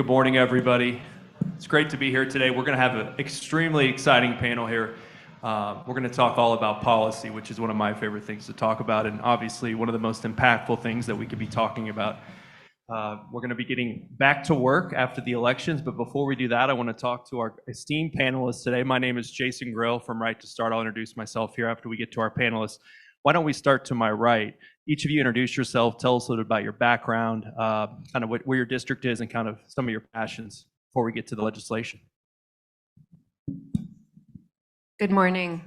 Good morning, everybody. It's great to be here today. We're going to have an extremely exciting panel here. We're going to talk all about policy, which is one of my favorite things to talk about, and obviously one of the most impactful things that we could be talking about. We're going to be getting back to work after the elections, but before we do that, I want to talk to our esteemed panelists today. My name is Jason Grill from Right to Start. I'll introduce myself here after we get to our panelists. Why don't we start to my right? Each of you introduce yourself, tell us a little about your background, kind of where your district is, and kind of some of your passions before we get to the legislation. Good morning.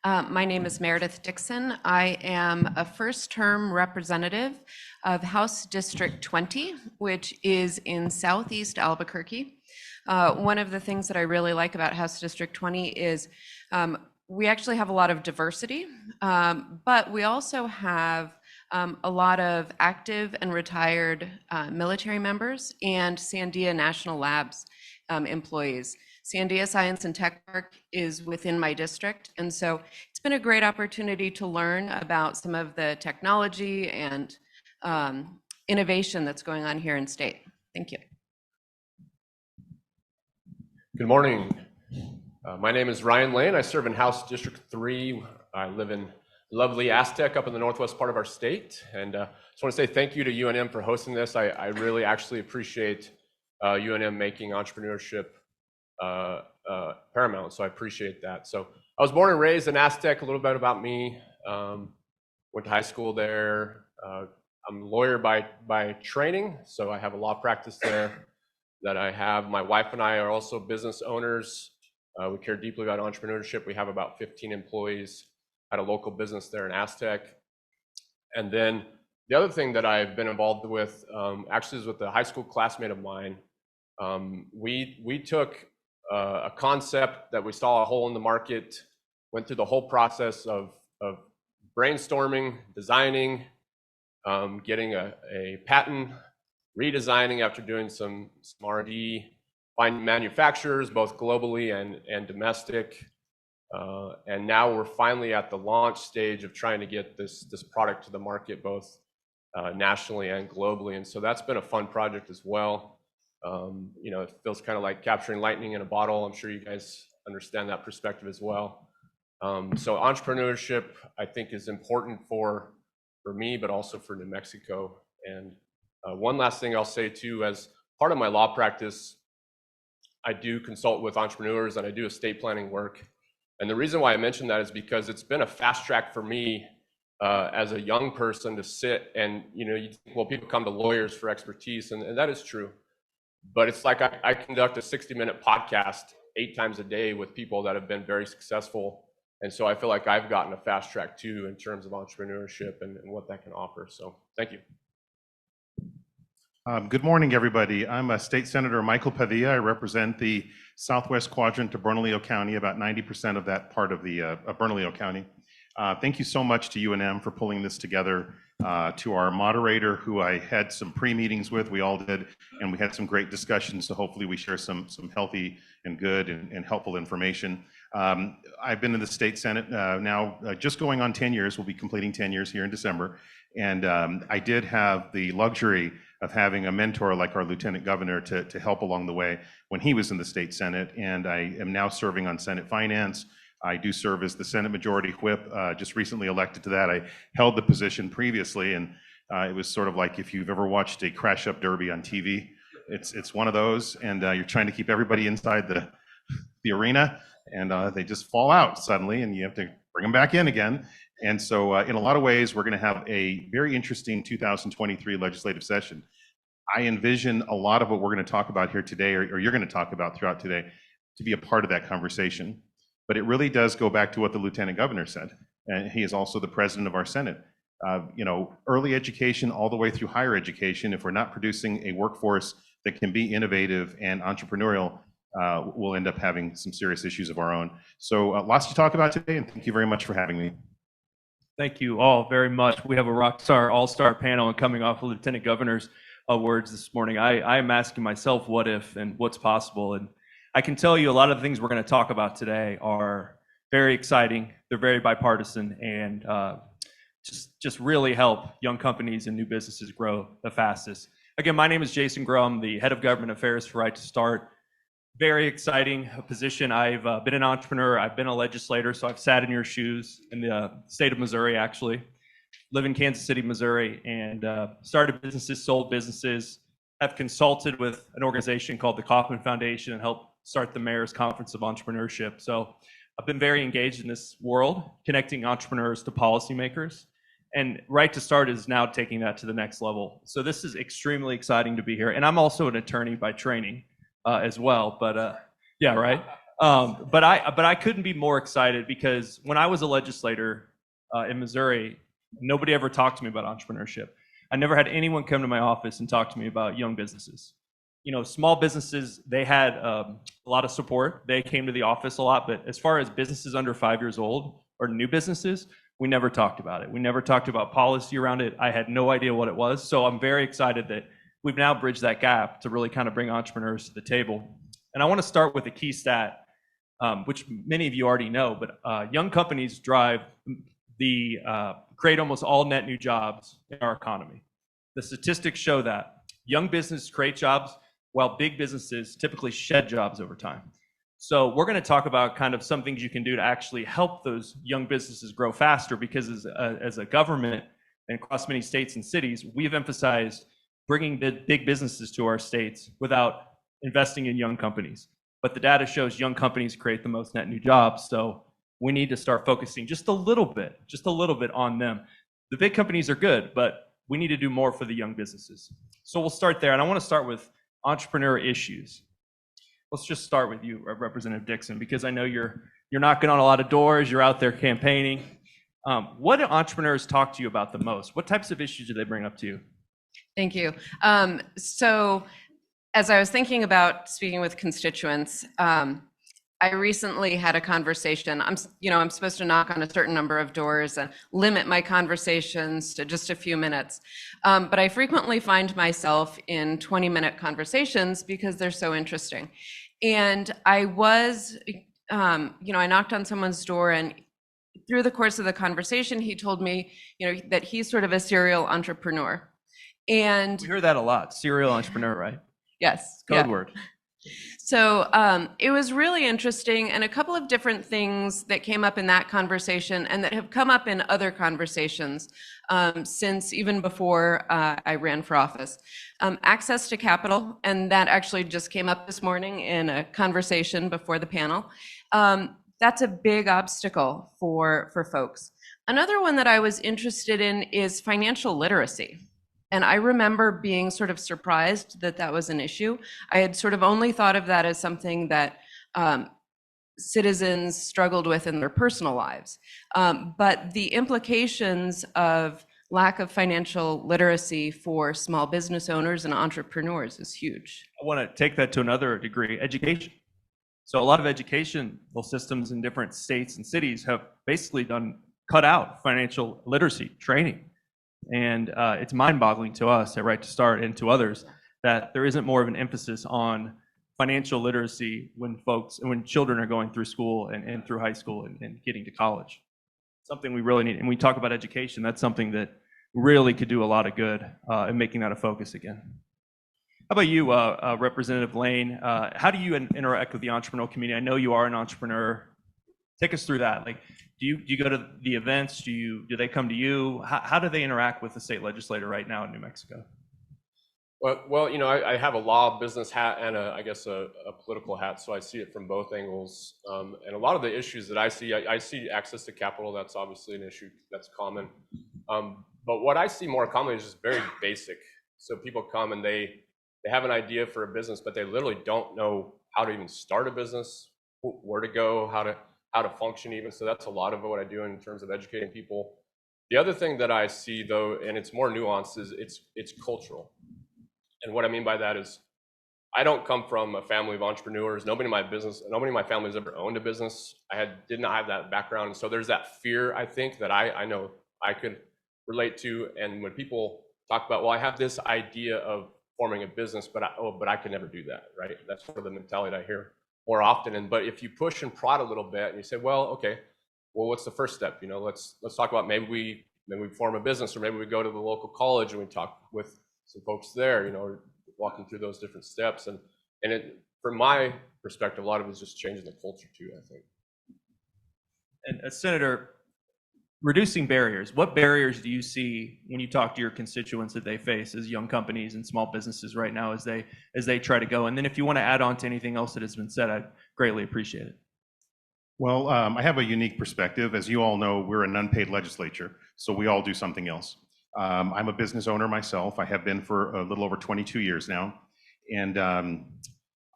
My name is Meredith Dixon. I am a first-term representative of House District 20, which is in Southeast Albuquerque. One of the things that I really like about House District 20 is we actually have a lot of diversity, but we also have a lot of active and retired military members and Sandia National Labs employees. Sandia Science and Tech Park is within my district, and so it's been a great opportunity to learn about some of the technology and innovation that's going on here in state. Thank you. Good morning. My name is Ryan Lane. I serve in House District 3. I live in lovely Aztec up in the northwest part of our state. And just want to say thank you to UNM for hosting this. I really actually appreciate UNM making entrepreneurship paramount, so I appreciate that. So I was born and raised in Aztec. A little bit about me. Went to high school there. I'm a lawyer by training, so I have a law practice there that I have. My wife and I are also business owners. We care deeply about entrepreneurship. We have about 15 employees at a local business there in Aztec. And then the other thing that I've been involved with actually is with a high school classmate of mine. We took a concept that we saw a hole in the market, went through the whole process of brainstorming, designing, getting a patent, redesigning after doing some R&D, find manufacturers both globally and domestic, and now we're finally at the launch stage of trying to get this product to the market both nationally and globally, and so that's been a fun project as well. You know, it feels kind of like capturing lightning in a bottle. I'm sure you guys understand that perspective as well. So entrepreneurship, I think, is important for me, but also for New Mexico. And one last thing I'll say too, as part of my law practice, I do consult with entrepreneurs and I do estate planning work. And the reason why I mention that is because it's been a fast track for me as a young person to sit and, you know, well, people come to lawyers for expertise, and that is true. But it's like I conduct a 60-minute podcast 8 times a day with people that have been very successful. And so I feel like I've gotten a fast track too in terms of entrepreneurship and what that can offer. So thank you. Good morning, everybody. I'm State Senator Michael Padilla. I represent the southwest quadrant of Bernalillo County, about 90% of that part of the Bernalillo County. Thank you so much to UNM for pulling this together, to our moderator, who I had some pre-meetings with, we all did, and we had some great discussions, so hopefully we share some healthy and good and helpful information. I've been in the state senate now just going on 10 years. We'll be completing 10 years here in December, and I did have the luxury of having a mentor like our lieutenant governor to help along the way when he was in the state senate, and I am now serving on Senate Finance. I do serve as the Senate Majority Whip, just recently elected to that. I held the position previously, and it was sort of like if you've ever watched a crash-up derby on TV. It's one of those, and you're trying to keep everybody inside the arena, and they just fall out suddenly, and you have to bring them back in again. And so in a lot of ways, we're going to have a very interesting 2023 legislative session. I envision a lot of what we're going to talk about here today, or you're going to talk about throughout today, to be a part of that conversation. But it really does go back to what the lieutenant governor said, and he is also the president of our Senate. You know, early education all the way through higher education, if we're not producing a workforce that can be innovative and entrepreneurial, we'll end up having some serious issues of our own. So lots to talk about today, and thank you very much for having me. Thank you all very much. We have a rock star, all-star panel, and coming off of Lieutenant Governor's words this morning, I am asking myself what if and what's possible. And I can tell you a lot of the things we're going to talk about today are very exciting. They're very bipartisan, and just really help young companies and new businesses grow the fastest. Again, my name is Jason Grum, the head of government affairs for Right to Start. Very exciting position. I've been an entrepreneur. I've been a legislator, so I've sat in your shoes in the state of Missouri, actually. Live in Kansas City, Missouri, and started businesses, sold businesses. Have consulted with an organization called the Kauffman Foundation and helped start the Mayor's Conference of Entrepreneurship. So I've been very engaged in this world, connecting entrepreneurs to policymakers. And Right to Start is now taking that to the next level. So this is extremely exciting to be here. And I'm also an attorney by training as well. But yeah, right. But I couldn't be more excited because when I was a legislator in Missouri, nobody ever talked to me about entrepreneurship. I never had anyone come to my office and talk to me about young businesses. You know, small businesses, they had a lot of support. They came to the office a lot, but as far as businesses under 5 years old or new businesses, we never talked about it. We never talked about policy around it. I had no idea what it was. So I'm very excited that we've now bridged that gap to really kind of bring entrepreneurs to the table. And I want to start with a key stat, which many of you already know, but young companies drive create almost all net new jobs in our economy. The statistics show that young businesses create jobs while big businesses typically shed jobs over time. So we're going to talk about kind of some things you can do to actually help those young businesses grow faster, because as a government and across many states and cities, we've emphasized bringing the big businesses to our states without investing in young companies. But the data shows young companies create the most net new jobs. So we need to start focusing just a little bit on them. The big companies are good, but we need to do more for the young businesses. So we'll start there. And I want to start with entrepreneur issues. Let's just start with you, Representative Dixon, because I know you're knocking on a lot of doors, you're out there campaigning. What do entrepreneurs talk to you about the most? What types of issues do they bring up to you? Thank you. So as I was thinking about speaking with constituents, I recently had a conversation. I'm supposed to knock on a certain number of doors and limit my conversations to just a few minutes. But I frequently find myself in 20-minute conversations because they're so interesting. And I knocked on someone's door, and through the course of the conversation, he told me, that he's sort of a serial entrepreneur. And we hear that a lot, serial entrepreneur, right? Yes. Code word. So it was really interesting, and a couple of different things that came up in that conversation and that have come up in other conversations since even before I ran for office. Access to capital, and that actually just came up this morning in a conversation before the panel. That's a big obstacle for folks. Another one that I was interested in is financial literacy. And I remember being sort of surprised that that was an issue. I had sort of only thought of that as something that citizens struggled with in their personal lives. But the implications of lack of financial literacy for small business owners and entrepreneurs is huge. I want to take that to another degree, education. So a lot of educational systems in different states and cities have basically cut out financial literacy training. And it's mind-boggling to us at Right to Start and to others that there isn't more of an emphasis on financial literacy when children are going through school and through high school and getting to college. Something we really need. And when we talk about education, that's something that really could do a lot of good in making that a focus again. How about you, Representative Lane? How do you interact with the entrepreneurial community? I know you are an entrepreneur. Take us through that. Like, do you go to the events? Do they come to you? How do they interact with the state legislator right now in New Mexico? Well, I have a law business hat and a political hat, so I see it from both angles. And a lot of the issues that I see access to capital. That's obviously an issue that's common. But what I see more commonly is just very basic. So people come and they have an idea for a business, but they literally don't know how to even start a business, where to go, how to function even. So that's a lot of what I do in terms of educating people. The other thing that I see, though, and it's more nuanced, is it's cultural. And what I mean by that is I don't come from a family of entrepreneurs. Nobody in my family has ever owned a business. Did not have that background. So there's that fear, I think, that I know I could relate to. And when people talk about, well, I have this idea of forming a business, but I could never do that, right? That's sort of the mentality I hear more often. But if you push and prod a little bit and you say, well, okay, what's the first step? Let's talk about maybe we form a business, or maybe we go to the local college and we talk with some folks there, walking through those different steps. And it, from my perspective, a lot of it is just changing the culture too, I think. And Senator, reducing barriers. What barriers do you see when you talk to your constituents that they face as young companies and small businesses right now as they try to go? And then if you want to add on to anything else that has been said, I'd greatly appreciate it. Well, I have a unique perspective. As you all know, we're an unpaid legislature, so we all do something else. I'm a business owner myself. I have been for a little over 22 years now. And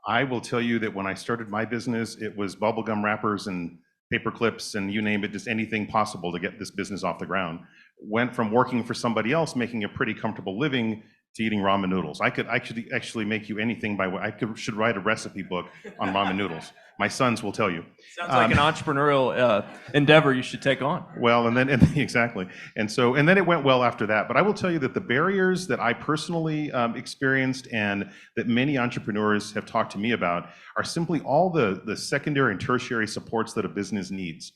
I will tell you that when I started my business, it was bubblegum wrappers and paper clips and you name it, just anything possible to get this business off the ground. Went from working for somebody else, making a pretty comfortable living, to eating ramen noodles. I could actually make you anything should write a recipe book on ramen noodles. My sons will tell you. Sounds like an entrepreneurial endeavor you should take on. Well, and then exactly. And then it went well after that. But I will tell you that the barriers that I personally experienced and that many entrepreneurs have talked to me about are simply all the secondary and tertiary supports that a business needs.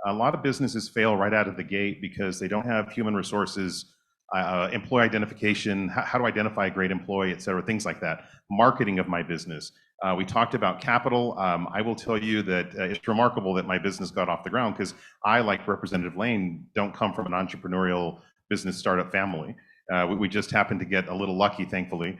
A lot of businesses fail right out of the gate because they don't have human resources, employee identification, how to identify a great employee, et cetera, things like that. Marketing of my business. We talked about capital. I will tell you that it's remarkable that my business got off the ground because I, like Representative Lane, don't come from an entrepreneurial business startup family. We just happened to get a little lucky, thankfully.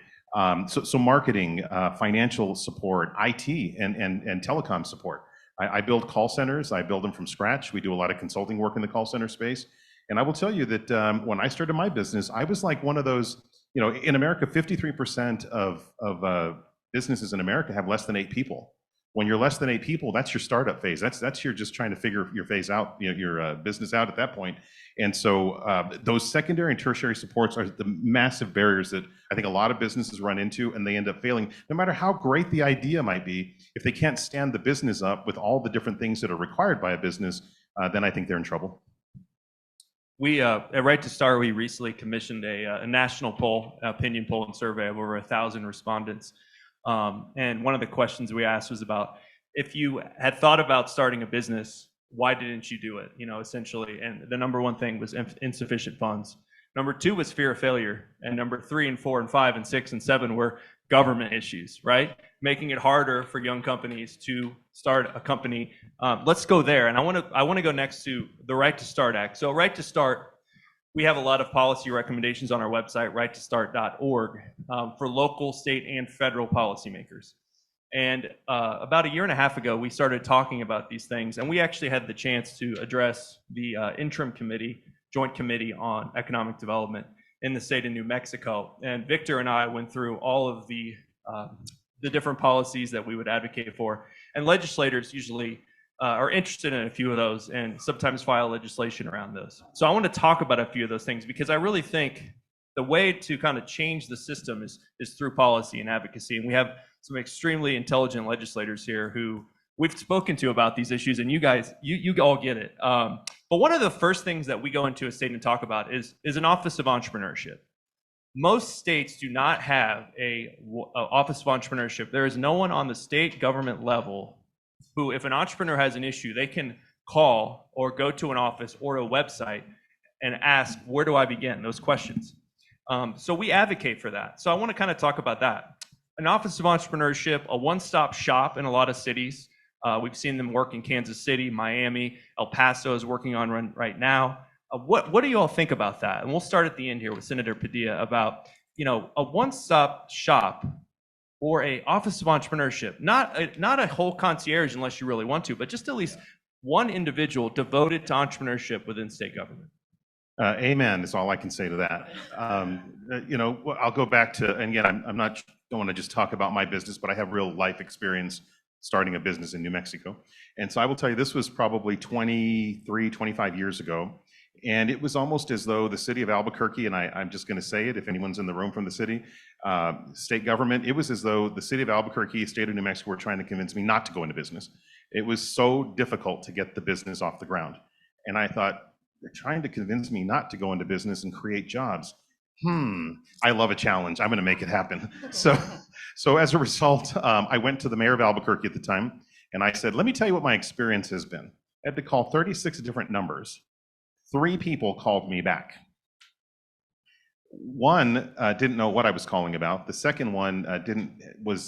So marketing, financial support, IT, and telecom support. I build call centers. I build them from scratch. We do a lot of consulting work in the call center space. And I will tell you that when I started my business, I was like one of those, in America, 53% of businesses in America have less than 8 people. When you're less than 8 people, that's your startup phase. That's you're just trying to figure your phase out, your business out at that point. And so those secondary and tertiary supports are the massive barriers that I think a lot of businesses run into, and they end up failing. No matter how great the idea might be, if they can't stand the business up with all the different things that are required by a business, then I think they're in trouble. We at Right to Start, we recently commissioned a national poll, opinion poll and survey of over 1,000 respondents. And one of the questions we asked was about if you had thought about starting a business, why didn't you do it? Essentially. And the number one thing was insufficient funds. Number 2 was fear of failure. And number 3 and 4 and 5 and 6 and 7 were government issues, right? Making it harder for young companies to start a company. Let's go there. And I want to go next to the Right to Start Act. So Right to Start, we have a lot of policy recommendations on our website, righttostart.org, for local, state, and federal policymakers. And about 1.5 years ago, we started talking about these things, and we actually had the chance to address the interim committee, joint committee on economic development in the state of New Mexico. And Victor and I went through all of the different policies that we would advocate for. And legislators usually are interested in a few of those and sometimes file legislation around those. So I want to talk about a few of those things because I really think the way to kind of change the system is through policy and advocacy. And we have some extremely intelligent legislators here who we've spoken to about these issues, and you guys, you all get it. But one of the first things that we go into a state and talk about is an Office of Entrepreneurship. Most states do not have a Office of Entrepreneurship. There is no one on the state government level who, if an entrepreneur has an issue, they can call or go to an office or a website and ask, where do I begin? Those questions. So we advocate for that. So I want to kind of talk about that. An Office of Entrepreneurship, a one-stop shop in a lot of cities. We've seen them work in Kansas City, Miami, El Paso is working on one right now. What do you all think about that? And we'll start at the end here with Senator Padilla about, a one-stop shop or a Office of Entrepreneurship, not a whole concierge unless you really want to, but just at least one individual devoted to entrepreneurship within state government. Amen is all I can say to that. I'll go back to, and again, don't want to just talk about my business, but I have real life experience starting a business in New Mexico. And so I will tell you, this was probably 23, 25 years ago. And it was almost as though the city of Albuquerque, and I'm just going to say it if anyone's in the room from the city, state government, it was as though the city of Albuquerque, state of New Mexico were trying to convince me not to go into business. It was so difficult to get the business off the ground. And I thought, they're trying to convince me not to go into business and create jobs. I love a challenge. I'm going to make it happen. So as a result, I went to the mayor of Albuquerque at the time, and I said, let me tell you what my experience has been. I had to call 36 different numbers. 3 people called me back. One didn't know what I was calling about. The second one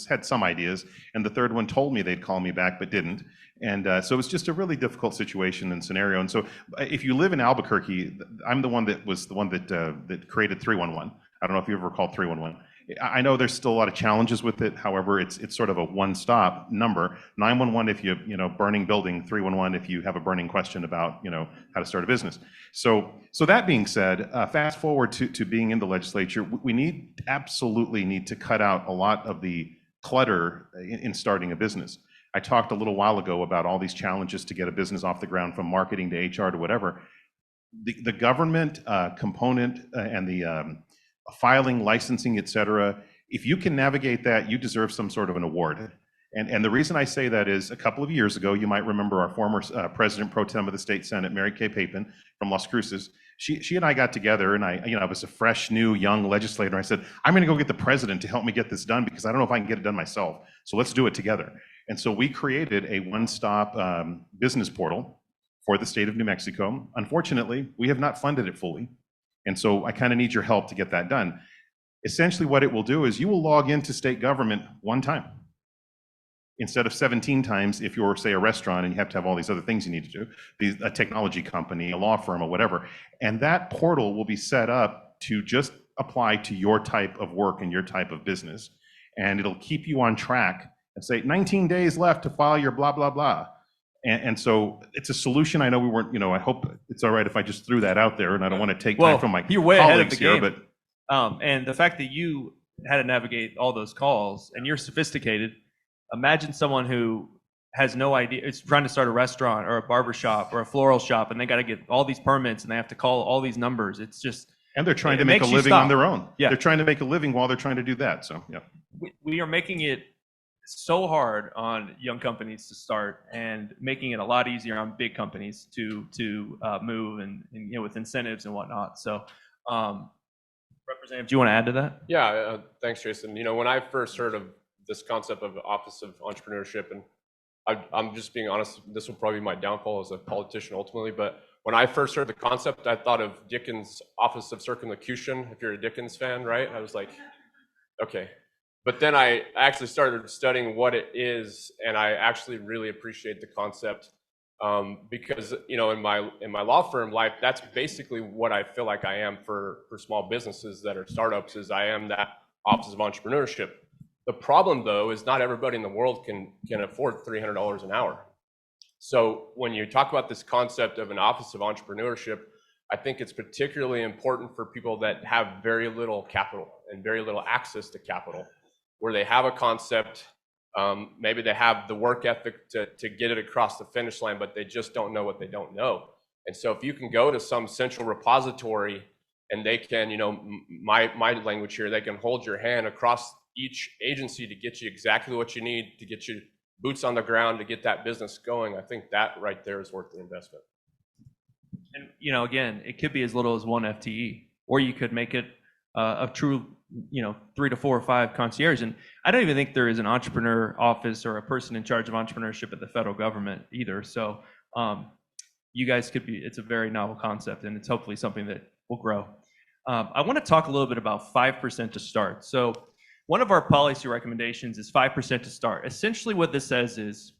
had some ideas, and the third one told me they'd call me back but didn't. And so it was just a really difficult situation and scenario. And so if you live in Albuquerque, I'm the one that created 311. I don't know if you ever called 311. I know there's still a lot of challenges with it. However, it's sort of a one-stop number. 911 if you burning building, 311 if you have a burning question about how to start a business. So that being said, fast forward to being in the legislature, we absolutely need to cut out a lot of the clutter in starting a business. I talked a little while ago about all these challenges to get a business off the ground, from marketing to HR to whatever. The government component and the filing, licensing, et cetera, if you can navigate that, you deserve some sort of an award. And the reason I say that is, a couple of years ago, you might remember our former President Pro Tem of the State Senate, Mary Kay Papin from Las Cruces. She and I got together, and I was a fresh, new, young legislator. I said, I'm going to go get the president to help me get this done, because I don't know if I can get it done myself. So let's do it together. And so we created a one-stop business portal for the state of New Mexico. Unfortunately, we have not funded it fully. And so I kind of need your help to get that done. Essentially, what it will do is you will log into state government one time, instead of 17 times if you're, say, a restaurant and you have to have all these other things you need to do, a technology company, a law firm, or whatever. And that portal will be set up to just apply to your type of work and your type of business. And it'll keep you on track and say, 19 days left to file your blah, blah, blah. And so it's a solution. I know we weren't, I hope it's all right if I just threw that out there, and I don't want to take time from my you're way ahead of the here, game. But and the fact that you had to navigate all those calls, and you're sophisticated. Imagine someone who has no idea, is trying to start a restaurant or a barber shop or a floral shop, and they got to get all these permits and they have to call all these numbers. It's just, and they're trying to make a living on their own. Yeah. They're trying to make a living while they're trying to do that. So yeah, we are making it so hard on young companies to start, and making it a lot easier on big companies to move, and with incentives and whatnot. So, Representative, do you want to add to that? Yeah, thanks, Jason. When I first heard of this concept of Office of Entrepreneurship, and I'm just being honest, this will probably be my downfall as a politician ultimately, but when I first heard the concept, I thought of Dickens' Office of Circumlocution, if you're a Dickens fan, right? I was like, okay. But then I actually started studying what it is, and I actually really appreciate the concept, because in my law firm life, that's basically what I feel like I am for small businesses that are startups, is I am that Office of Entrepreneurship. The problem, though, is not everybody in the world can afford $300 an hour. So when you talk about this concept of an Office of Entrepreneurship, I think it's particularly important for people that have very little capital and very little access to capital, where they have a concept, maybe they have the work ethic to get it across the finish line, but they just don't know what they don't know. And so if you can go to some central repository, and they can, my language here, they can hold your hand across each agency to get you exactly what you need, to get you boots on the ground, to get that business going, I think that right there is worth the investment. And, again, it could be as little as 1 FTE, or you could make it a true, 3 to 4 or 5 concierge. And I don't even think there is an entrepreneur office or a person in charge of entrepreneurship at the federal government either. So you guys it's a very novel concept, and it's hopefully something that will grow. I want to talk a little bit about 5% to start. So one of our policy recommendations is 5% to start. Essentially what this says is,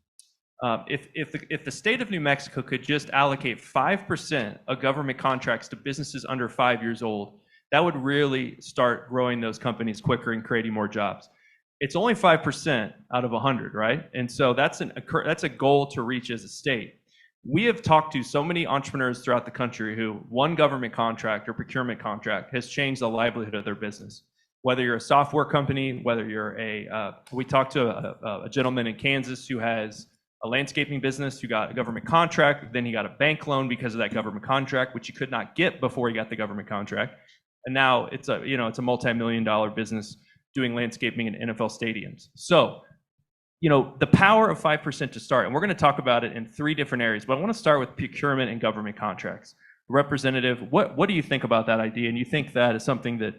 if the state of New Mexico could just allocate 5% of government contracts to businesses under 5 years old, that would really start growing those companies quicker and creating more jobs. It's only 5% out of 100, right? And so that's a goal to reach as a state. We have talked to so many entrepreneurs throughout the country who one government contract or procurement contract has changed the livelihood of their business. Whether you're a software company, whether you're we talked to a gentleman in Kansas who has a landscaping business who got a government contract, then he got a bank loan because of that government contract, which he could not get before he got the government contract. And now it's a multi-million-dollar business doing landscaping in NFL stadiums. So, the power of 5% to start, and we're going to talk about it in 3 different areas, but I want to start with procurement and government contracts. Representative, what do you think about that idea? And you think that is something that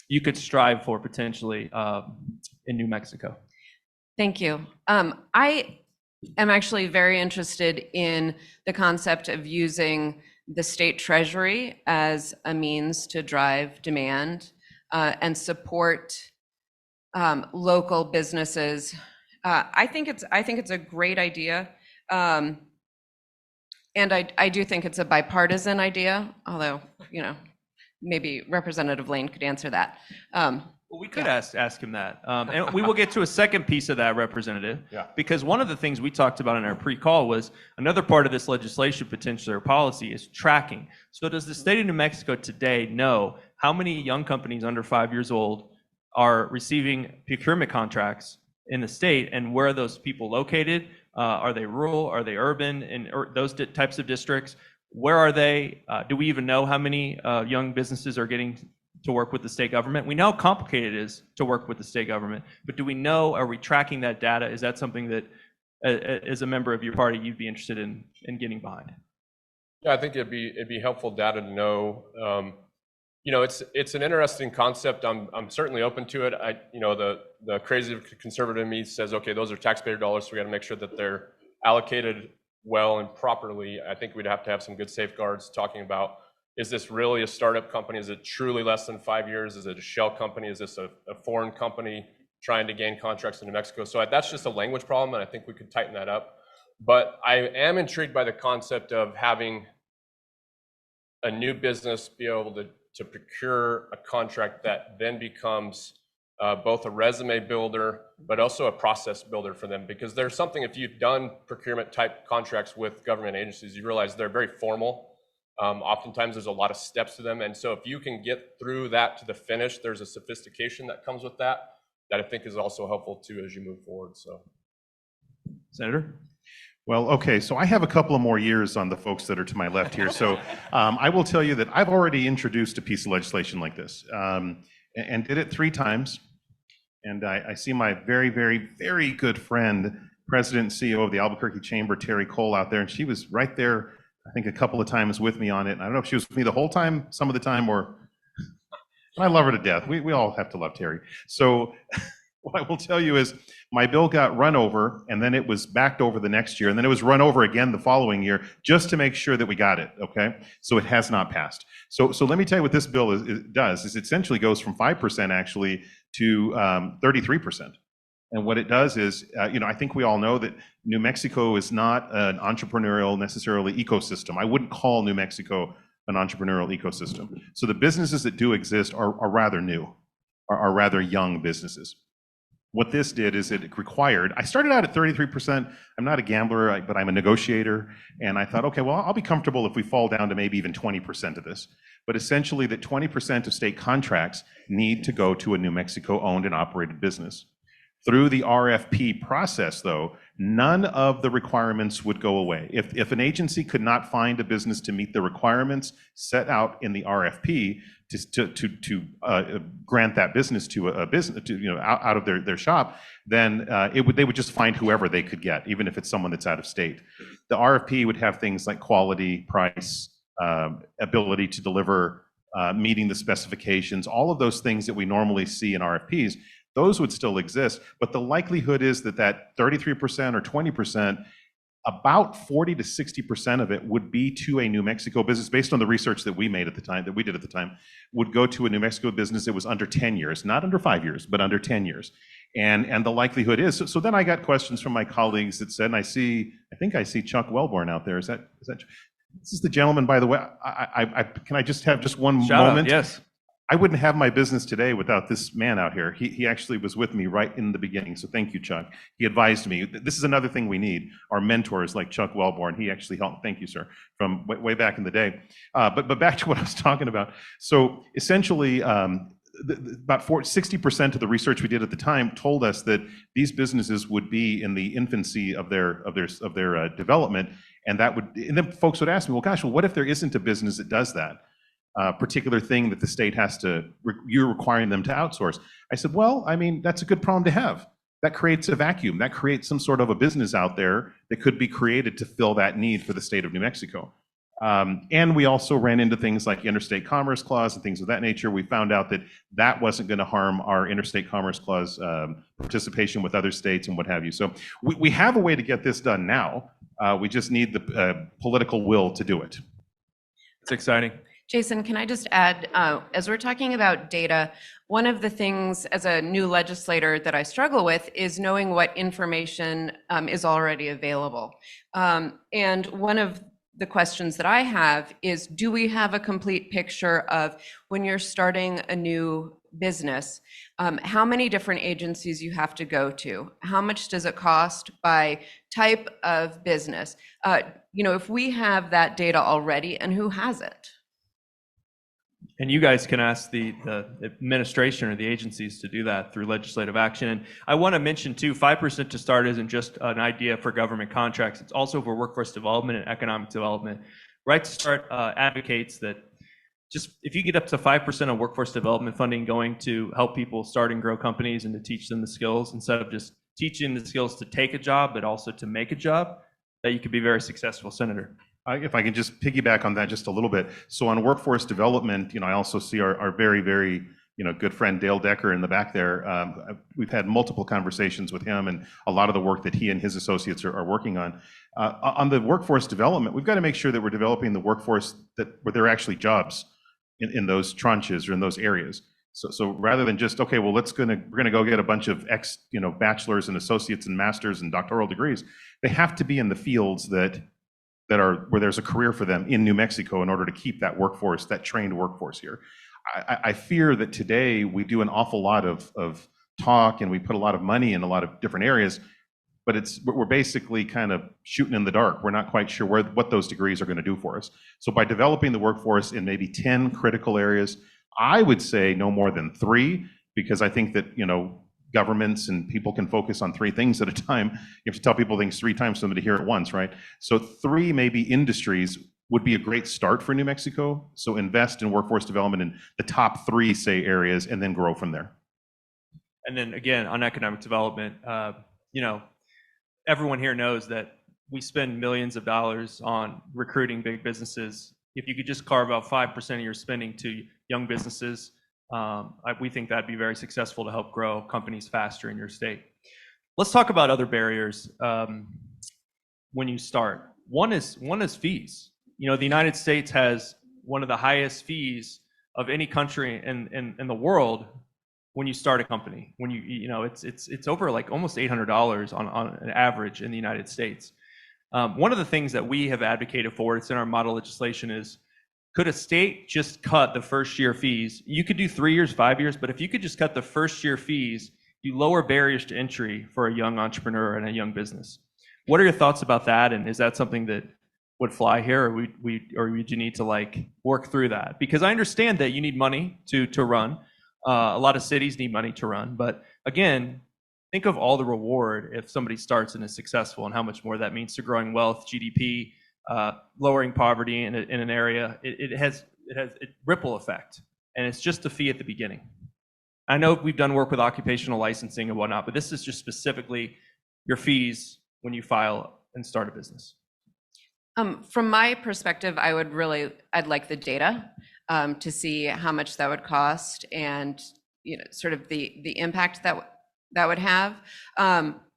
you could strive for potentially in New Mexico? Thank you. I am actually very interested in the concept of using the state treasury as a means to drive demand and support local businesses. I think it's a great idea. And I do think it's a bipartisan idea, although, maybe Representative Lane could answer that. Well, we could ask him that. And we will get to a second piece of that, Representative. Yeah. Because one of the things we talked about in our pre-call was another part of this legislation, potentially, or policy, is tracking. So does the state of New Mexico today know how many young companies under 5 years old are receiving procurement contracts in the state, and where are those people located? Are they rural? Are they urban? And those types of districts? Where are they? Do we even know how many young businesses are getting to work with the state government? We know how complicated it is to work with the state government, but do we know, are we tracking that data? Is that something that, as a member of your party, you'd be interested in getting behind? Yeah, I think it'd be helpful data to know. It's an interesting concept. I'm certainly open to it. The crazy conservative in me says, okay, those are taxpayer dollars, so we got to make sure that they're allocated well and properly. I think we'd have to have some good safeguards talking about, is this really a startup company? Is it truly less than 5 years? Is it a shell company? Is this a foreign company trying to gain contracts in New Mexico? So that's just a language problem, and I think we could tighten that up. But I am intrigued by the concept of having a new business be able to procure a contract that then becomes both a resume builder, but also a process builder for them. Because there's something, if you've done procurement type contracts with government agencies, you realize they're very formal. Oftentimes there's a lot of steps to them. And so if you can get through that to the finish, there's a sophistication that comes with that I think is also helpful too as you move forward. So, Senator? Well, okay, so I have a couple of more years on the folks that are to my left here. So I will tell you that I've already introduced a piece of legislation like this and did it 3 times. And I see my very, very, very good friend, President and CEO of the Albuquerque Chamber, Terry Cole, out there, and she was right there, I think, a couple of times with me on it. And I don't know if she was with me the whole time, some of the time, or I love her to death. We all have to love Terry. So what I will tell you is my bill got run over, and then it was backed over the next year, and then it was run over again the following year, just to make sure that we got it, okay? So it has not passed. So let me tell you what this bill does, is it essentially goes from 5% actually to 33%. And what it does is, I think we all know that New Mexico is not an entrepreneurial necessarily ecosystem. I wouldn't call New Mexico an entrepreneurial ecosystem. So the businesses that do exist are rather new, are rather young businesses. What this did is it required, I started out at 33%. I'm not a gambler, but I'm a negotiator. And I thought, okay, well, I'll be comfortable if we fall down to maybe even 20% of this. But essentially that 20% of state contracts need to go to a New Mexico owned and operated business. Through the RFP process, though, none of the requirements would go away. If an agency could not find a business to meet the requirements set out in the RFP to grant that business to a business, out of their shop, then they would just find whoever they could get, even if it's someone that's out of state. The RFP would have things like quality, price, ability to deliver, meeting the specifications, all of those things that we normally see in RFPs. Those would still exist, but the likelihood is that 33% or 20%, about 40 to 60% of it would be to a New Mexico business, based on the research that we did at the time, would go to a New Mexico business that was under 10 years, not under 5 years, but under 10 years. And the likelihood is, so then I got questions from my colleagues that said, and I think I see Chuck Wellborn out there. Is that this is the gentleman, by the way. Can I just have just one Shout moment? out, yes. I wouldn't have my business today without this man out here. He actually was with me right in the beginning. So thank you, Chuck. He advised me. This is another thing we need, our mentors like Chuck Wellborn. He actually helped. Thank you, sir, from way back in the day. But back to what I was talking about. So essentially, about 60% of the research we did at the time told us that these businesses would be in the infancy of their development, and then folks would ask me, well, gosh, what if there isn't a business that does that? Particular thing that the state you're requiring them to outsource. I said, well, I mean, that's a good problem to have. That creates a vacuum. That creates some sort of a business out there that could be created to fill that need for the state of New Mexico. And we also ran into things like Interstate Commerce Clause and things of that nature. We found out that wasn't going to harm our Interstate Commerce Clause participation with other states and what have you. So we have a way to get this done now. We just need the political will to do it. It's exciting. Jason, can I just add, as we're talking about data, one of the things as a new legislator that I struggle with is knowing what information is already available. And one of the questions that I have is, do we have a complete picture of when you're starting a new business, how many different agencies you have to go to? How much does it cost by type of business? If we have that data already, and who has it? And you guys can ask the administration or the agencies to do that through legislative action. And I want to mention too, 5% to start isn't just an idea for government contracts. It's also for workforce development and economic development. Right to Start advocates that just if you get up to 5% of workforce development funding going to help people start and grow companies and to teach them the skills instead of just teaching the skills to take a job, but also to make a job, that you could be very successful, Senator. If I can just piggyback on that just a little bit. So on workforce development, I also see our very, very, good friend Dale Decker in the back there. We've had multiple conversations with him and a lot of the work that he and his associates are working on. On the workforce development, we've got to make sure that we're developing the workforce where there are actually jobs in those tranches or in those areas. So rather than just, okay, well, we're gonna go get a bunch of bachelors and associates and masters and doctoral degrees, they have to be in the fields that are where there's a career for them in New Mexico in order to keep that workforce, that trained workforce here. I fear that today we do an awful lot of talk and we put a lot of money in a lot of different areas, but we're basically kind of shooting in the dark. We're not quite sure what those degrees are going to do for us. So by developing the workforce in maybe 10 critical areas, I would say no more than 3, because I think that, governments and people can focus on 3 things at a time. You have to tell people things 3 times for them to hear it once, right? So 3 maybe industries would be a great start for New Mexico. So invest in workforce development in the top 3, say, areas, and then grow from there. And then again, on economic development, everyone here knows that we spend millions of dollars on recruiting big businesses. If you could just carve out 5% of your spending to young businesses, we think that'd be very successful to help grow companies faster in your state. Let's talk about other barriers when you start. One is fees. The United States has one of the highest fees of any country in the world when you start a company. When it's over like almost $800 on an average in the United States. One of the things that we have advocated for, it's in our model legislation, is could a state just cut the first year fees? You could do 3 years, 5 years, but if you could just cut the first year fees, you lower barriers to entry for a young entrepreneur and a young business. What are your thoughts about that? And is that something that would fly here, or would you need to work through that? Because I understand that you need money to run. A lot of cities need money to run, but again, think of all the reward if somebody starts and is successful, and how much more that means to growing wealth, GDP, lowering poverty in an area. It has a ripple effect, and it's just a fee at the beginning. I know we've done work with occupational licensing and whatnot, but this is just specifically your fees when you file and start a business. From my perspective, I'd like the data to see how much that would cost and sort of the impact that would have.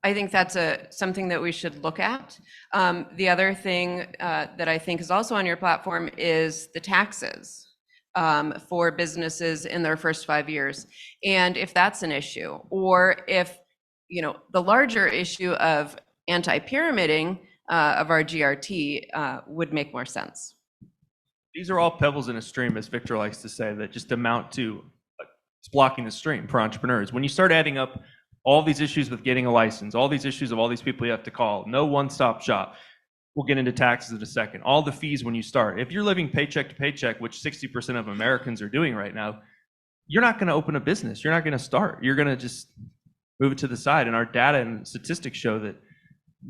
I think that's something that we should look at. The other thing that I think is also on your platform is the taxes for businesses in their first 5 years, and if that's an issue, or if the larger issue of anti-pyramiding of our GRT would make more sense. These are all pebbles in a stream, as Victor likes to say, that just amount to blocking the stream for entrepreneurs. When you start adding up all these issues with getting a license, all these issues of all these people you have to call, no one-stop shop. We'll get into taxes in a second. All the fees when you start. If you're living paycheck to paycheck, which 60% of Americans are doing right now, you're not going to open a business. You're not going to start. You're going to just move it to the side. And our data and statistics show that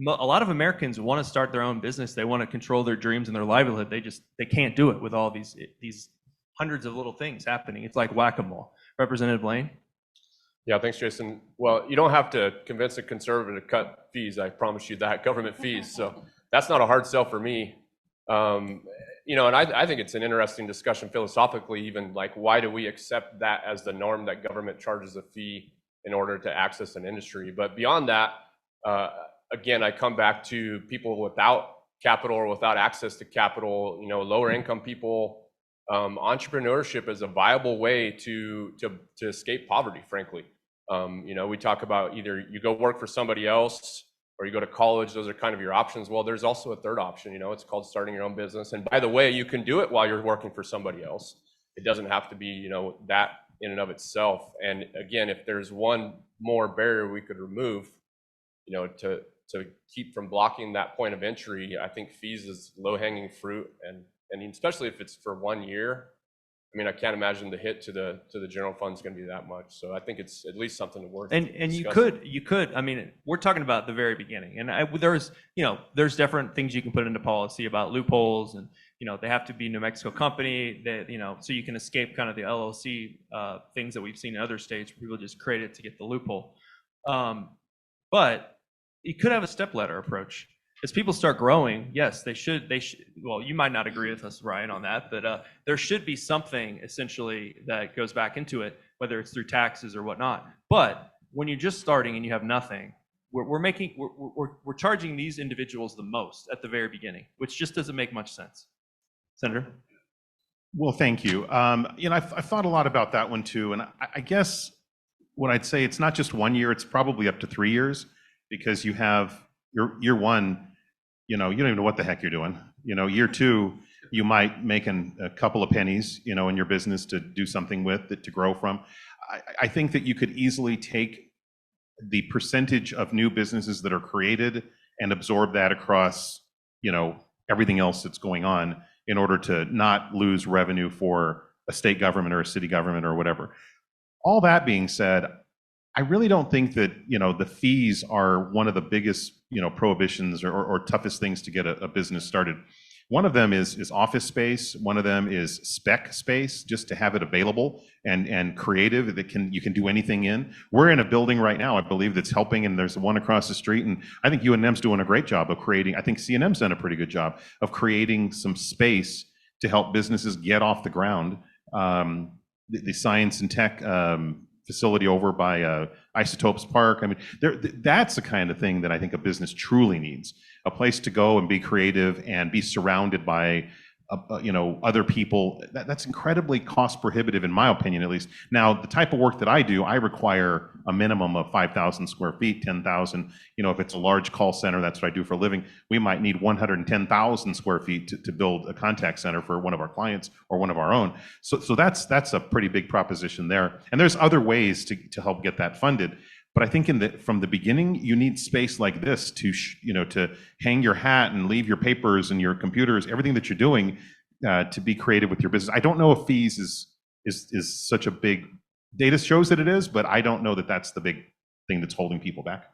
a lot of Americans want to start their own business. They want to control their dreams and their livelihood. They can't do it with all these hundreds of little things happening. It's like whack-a-mole. Representative Blaine? Yeah, thanks, Jason. Well, you don't have to convince a conservative to cut fees. I promise you that, government fees. So that's not a hard sell for me. And I think it's an interesting discussion philosophically, even why do we accept that as the norm, that government charges a fee in order to access an industry? But beyond that, again, I come back to people without capital or without access to capital, lower income people, entrepreneurship is a viable way to escape poverty, frankly. We talk about either you go work for somebody else or you go to college. Those are kind of your options. Well, there's also a third option, it's called starting your own business. And by the way, you can do it while you're working for somebody else. It doesn't have to be, that in and of itself. And again, if there's one more barrier we could remove, to keep from blocking that point of entry, I think fees is low-hanging fruit, and especially if it's for 1 year. I mean, I can't imagine the hit to the general fund is going to be that much. So I think it's at least something to worth. And discussing. you could. I mean, we're talking about the very beginning, and there's different things you can put into policy about loopholes, and they have to be New Mexico company, that so you can escape kind of the LLC things that we've seen in other states where people just create it to get the loophole. But you could have a stepladder approach. As people start growing, yes, they should. Well, you might not agree with us, Ryan, on that, but there should be something essentially that goes back into it, whether it's through taxes or whatnot. But when you're just starting and you have nothing, we're charging these individuals the most at the very beginning, which just doesn't make much sense. Senator? Well, thank you. I've thought a lot about that one too, and I guess what I'd say, it's not just 1 year; it's probably up to 3 years, because you have year one, you don't even know what the heck you're doing. Year two, you might make a couple of pennies, in your business to do something with, to grow from. I think that you could easily take the percentage of new businesses that are created and absorb that across, everything else that's going on, in order to not lose revenue for a state government or a city government or whatever. All that being said, I really don't think that, the fees are one of the biggest, prohibitions or toughest things to get a business started. One of them is office space. One of them is spec space, just to have it available and creative that you can do anything in. We're in a building right now, I believe, that's helping, and there's one across the street, and I think UNM's doing a great job of creating. I think CNM's done a pretty good job of creating some space to help businesses get off the ground. The science and tech facility over by Isotopes Park. I mean, that's the kind of thing that I think a business truly needs. A place to go and be creative and be surrounded by, other people. That's incredibly cost prohibitive, in my opinion, at least. Now, the type of work that I do, I require a minimum of 5,000 square feet, 10,000. If it's a large call center, that's what I do for a living. We might need 110,000 square feet to build a contact center for one of our clients or one of our own. So that's a pretty big proposition there. And there's other ways to help get that funded. But I think from the beginning, you need space like this to hang your hat and leave your papers and your computers, everything that you're doing, to be creative with your business. I don't know if fees is such a big. Data shows that it is, but I don't know that that's the big thing that's holding people back.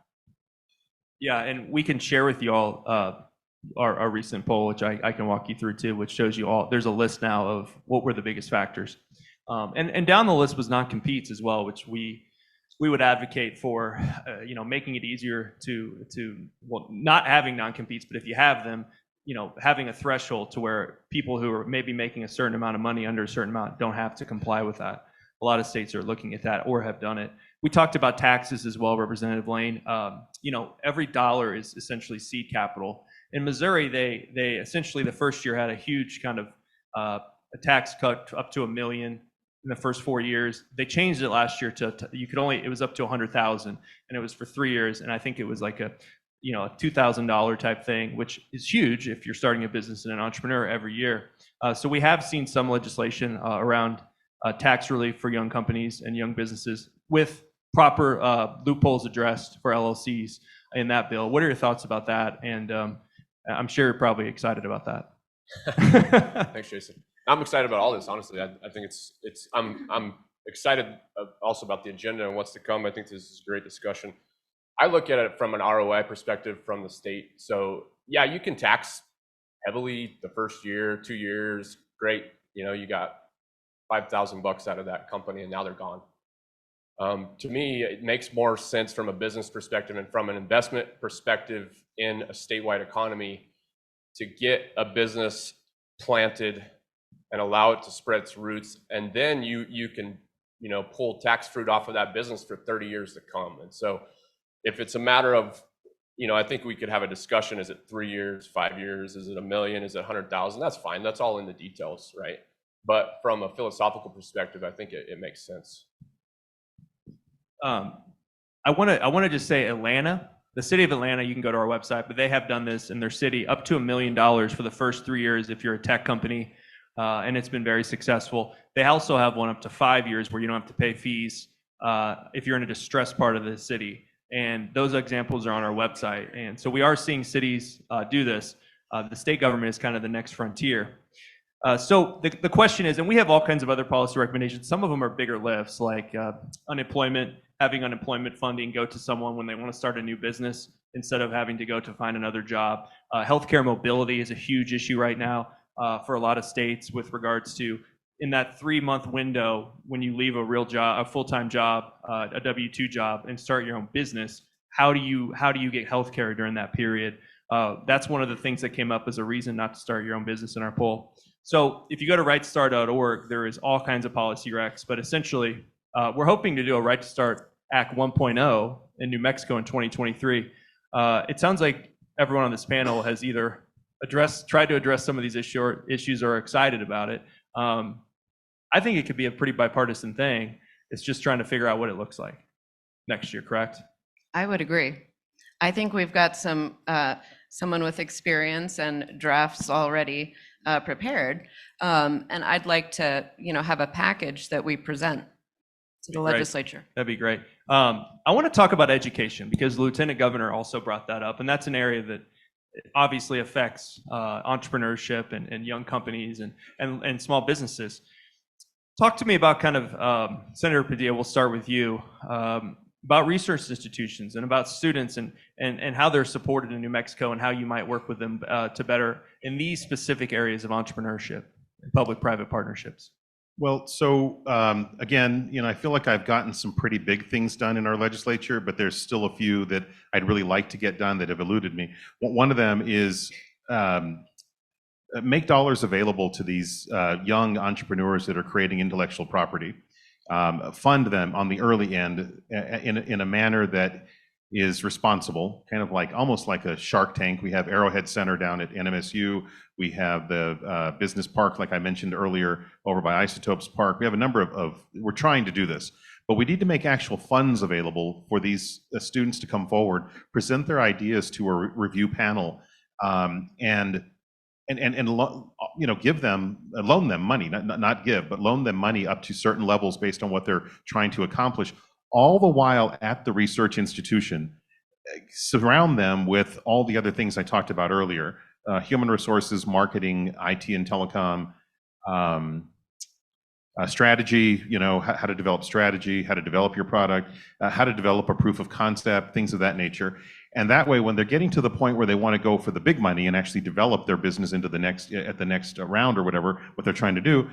Yeah, and we can share with you all our recent poll, which I can walk you through too, which shows you all. There's a list now of what were the biggest factors, and down the list was non-competes as well, which we would advocate for, making it easier to not having non-competes, but if you have them, having a threshold to where people who are maybe making a certain amount of money under a certain amount don't have to comply with that. A lot of states are looking at that or have done it. We talked about taxes as well, Representative Lane. Every dollar is essentially seed capital. In Missouri, they essentially the first year had a huge kind of a tax cut up to $1 million in the first 4 years. They changed it last year to it was up to 100,000, and it was for 3 years. And I think it was like a $2,000 type thing, which is huge if you're starting a business and an entrepreneur every year. So we have seen some legislation around tax relief for young companies and young businesses with proper loopholes addressed for LLCs in that bill. What are your thoughts about that? And I'm sure you're probably excited about that. Thanks, Jason. I'm excited about all this, honestly. I think I'm excited also about the agenda and what's to come. I think this is a great discussion. I look at it from an ROI perspective from the state. So yeah, you can tax heavily the first year, 2 years, great. You got $5,000 out of that company and now they're gone. To me, it makes more sense from a business perspective and from an investment perspective in a statewide economy to get a business planted and allow it to spread its roots. And then you can, pull tax fruit off of that business for 30 years to come. And so if it's a matter of I think we could have a discussion. Is it 3 years, 5 years? Is it $1 million? Is it 100,000? That's fine. That's all in the details, right? But from a philosophical perspective, I think it makes sense. I want to just say Atlanta, the city of Atlanta, you can go to our website, but they have done this in their city up to $1 million for the first 3 years if you're a tech company, and it's been very successful. They also have one up to 5 years where you don't have to pay fees if you're in a distressed part of the city. And those examples are on our website. And so we are seeing cities do this. The state government is kind of the next frontier. So the question is, and we have all kinds of other policy recommendations. Some of them are bigger lifts, like unemployment, having unemployment funding go to someone when they want to start a new business instead of having to go to find another job. Healthcare mobility is a huge issue right now for a lot of states with regards to in that 3-month window when you leave a real job, a full-time job, a W-2 job, and start your own business. How do you get healthcare during that period? That's one of the things that came up as a reason not to start your own business in our poll. So if you go to rightstart.org, there is all kinds of policy recs, but essentially we're hoping to do a Right to Start Act 1.0 in New Mexico in 2023. It sounds like everyone on this panel has either tried to address some of these issues or are excited about it. I think it could be a pretty bipartisan thing. It's just trying to figure out what it looks like next year, correct? I would agree. I think we've got someone with experience and drafts already prepared, and I'd like to, have a package that we present to the legislature. That'd be great. I want to talk about education because the Lieutenant Governor also brought that up, and that's an area that obviously affects entrepreneurship and young companies and small businesses. Talk to me about kind of, Senator Padilla, we'll start with you, about research institutions and about students and how they're supported in New Mexico and how you might work with them to better in these specific areas of entrepreneurship and public-private partnerships. Well, so again, I feel like I've gotten some pretty big things done in our legislature, but there's still a few that I'd really like to get done that have eluded me. One of them is make dollars available to these young entrepreneurs that are creating intellectual property. Fund them on the early end in a manner that is responsible, kind of like almost like a Shark Tank. We have Arrowhead Center down at NMSU. We have the business park, like I mentioned earlier, over by Isotopes Park. We have a number we're trying to do this, but we need to make actual funds available for these students to come forward, present their ideas to a review panel, and give them, loan them money, not give, but loan them money up to certain levels based on what they're trying to accomplish, all the while at the research institution. Surround them with all the other things I talked about earlier, human resources, marketing, IT and telecom, strategy, how to develop strategy, how to develop your product, how to develop a proof of concept, things of that nature. And that way, when they're getting to the point where they want to go for the big money and actually develop their business into the next round or whatever, what they're trying to do,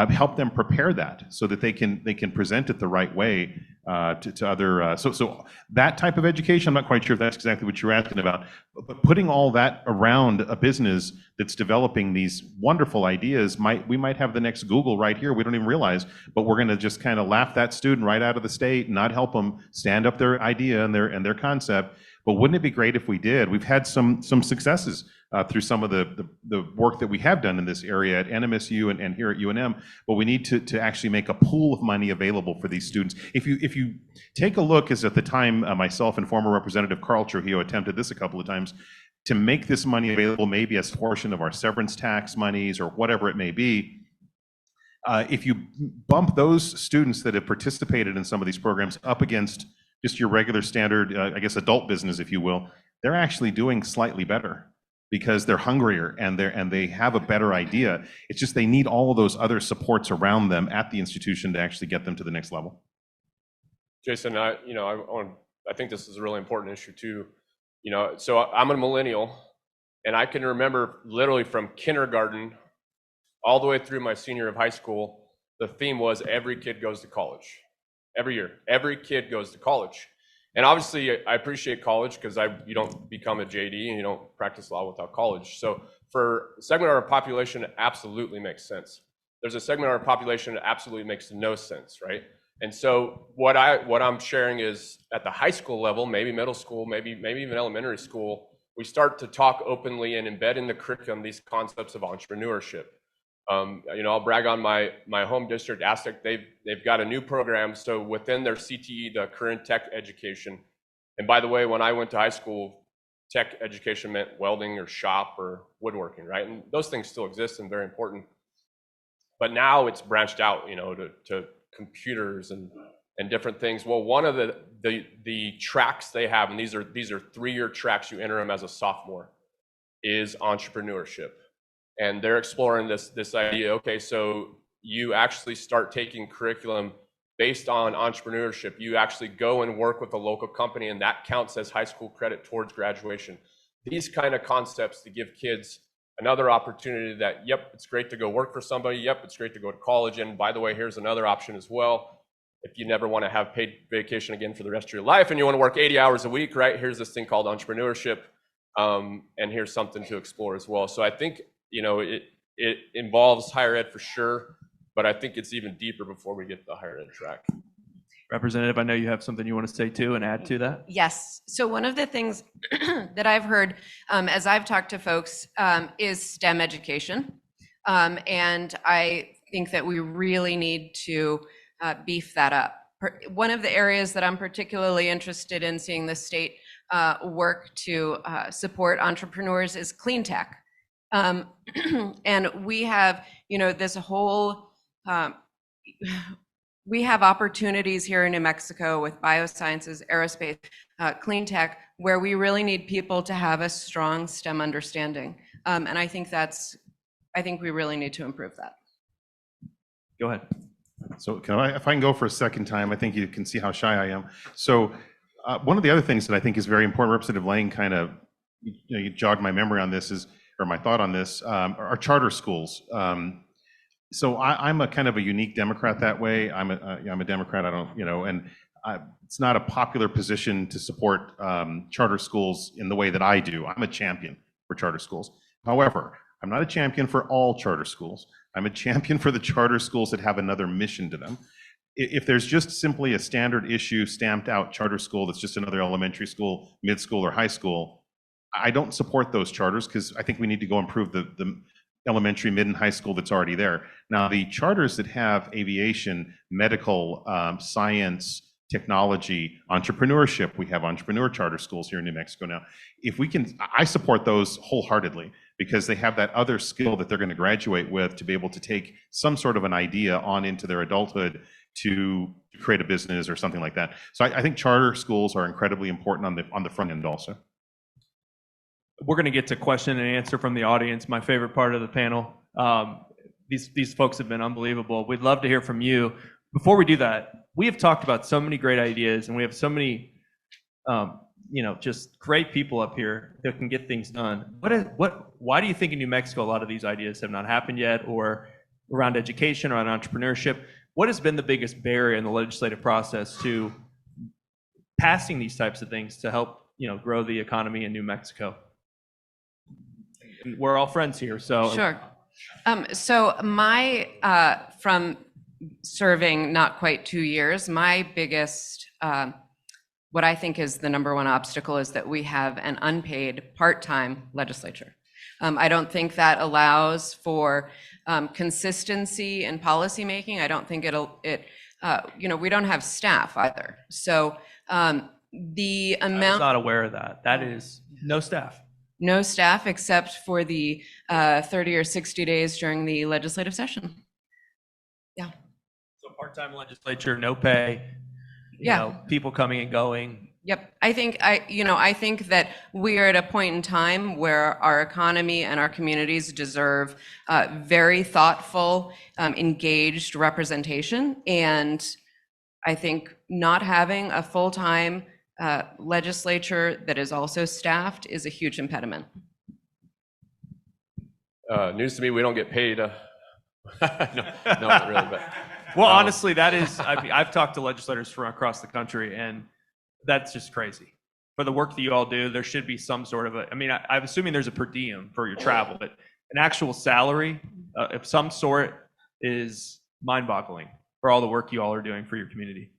help them prepare that so that they can present it the right way to other. So that type of education, I'm not quite sure if that's exactly what you're asking about, but putting all that around a business that's developing these wonderful ideas, we might have the next Google right here. We don't even realize, but we're going to just kind of laugh that student right out of the state and not help them stand up their idea and their concept. But wouldn't it be great if we did? We've had some successes through some of the work that we have done in this area at NMSU and here at UNM, but we need to actually make a pool of money available for these students. If you take a look, as at the time myself and former Representative Carl Trujillo attempted this a couple of times, to make this money available maybe as a portion of our severance tax monies or whatever it may be, if you bump those students that have participated in some of these programs up against just your regular standard, I guess, adult business, if you will, they're actually doing slightly better because they're hungrier and they have a better idea. It's just they need all of those other supports around them at the institution to actually get them to the next level. Jason, I think this is a really important issue too. So I'm a millennial, and I can remember literally from kindergarten all the way through my senior year of high school, the theme was every kid goes to college. Every year, every kid goes to college. And obviously, I appreciate college because you don't become a JD and you don't practice law without college. So for a segment of our population, it absolutely makes sense. There's a segment of our population that absolutely makes no sense, right? And so what I'm sharing is at the high school level, maybe middle school, maybe even elementary school, we start to talk openly and embed in the curriculum these concepts of entrepreneurship. I'll brag on my home district, Aztec. They've got a new program. So within their CTE, the current tech education. And by the way, when I went to high school, tech education meant welding or shop or woodworking, right? And those things still exist and very important. But now it's branched out, to computers and different things. Well, one of the tracks they have, and these are 3-year tracks, you enter them as a sophomore, is entrepreneurship. And they're exploring this idea. Okay, so you actually start taking curriculum based on entrepreneurship. You actually go and work with a local company, and that counts as high school credit towards graduation. These kind of concepts to give kids another opportunity that, yep, it's great to go work for somebody. Yep, it's great to go to college. And by the way, here's another option as well. If you never want to have paid vacation again for the rest of your life and you want to work 80 hours a week, right? Here's this thing called entrepreneurship. And here's something to explore as well. So I think, it involves higher ed for sure, but I think it's even deeper before we get to the higher ed track. Representative, I know you have something you want to say too and add to that. Yes. So one of the things that I've heard as I've talked to folks is STEM education. And I think that we really need to beef that up. One of the areas that I'm particularly interested in seeing the state work to support entrepreneurs is clean tech. And we have, this whole, we have opportunities here in New Mexico with biosciences, aerospace, clean tech, where we really need people to have a strong STEM understanding. And I think we really need to improve that. Go ahead. So if I can go for a second time, I think you can see how shy I am. So one of the other things that I think is very important, Representative Lang kind of, you jogged my memory on this, or my thought on this, are charter schools. So I'm a kind of a unique Democrat that way. I'm a Democrat. I don't, it's not a popular position to support charter schools in the way that I do. I'm a champion for charter schools. However, I'm not a champion for all charter schools. I'm a champion for the charter schools that have another mission to them. If there's just simply a standard issue stamped out charter school that's just another elementary school, mid school, or high school, I don't support those charters because I think we need to go improve the elementary, mid, and high school that's already there. Now, the charters that have aviation, medical, science, technology, entrepreneurship, we have entrepreneur charter schools here in New Mexico now. If we can, I support those wholeheartedly because they have that other skill that they're going to graduate with to be able to take some sort of an idea on into their adulthood to create a business or something like that. So I think charter schools are incredibly important on the front end also. We're going to get to question and answer from the audience, my favorite part of the panel. These folks have been unbelievable. We'd love to hear from you. Before we do that, we have talked about so many great ideas, and we have so many, just great people up here that can get things done. Why do you think in New Mexico a lot of these ideas have not happened yet, or around education, around entrepreneurship? What has been the biggest barrier in the legislative process to passing these types of things to help, grow the economy in New Mexico? We're all friends here, so. Sure. So from serving not quite 2 years, my biggest, what I think is the number one obstacle is that we have an unpaid part-time legislature. I don't think that allows for consistency in policymaking. I don't think we don't have staff either. So the amount. I'm not aware of that. That is no staff. No staff except for the 30 or 60 days during the legislative session. Yeah. So part-time legislature, no pay. People coming and going. Yep. I think that we are at a point in time where our economy and our communities deserve very thoughtful, engaged representation. And I think not having a full-time legislature that is also staffed is a huge impediment. News to me, we don't get paid. No, not really. But well, honestly, that is. I've talked to legislators from across the country, and that's just crazy. For the work that you all do, there should be some sort of I'm assuming there's a per diem for your travel, but an actual salary of some sort is mind-boggling for all the work you all are doing for your community.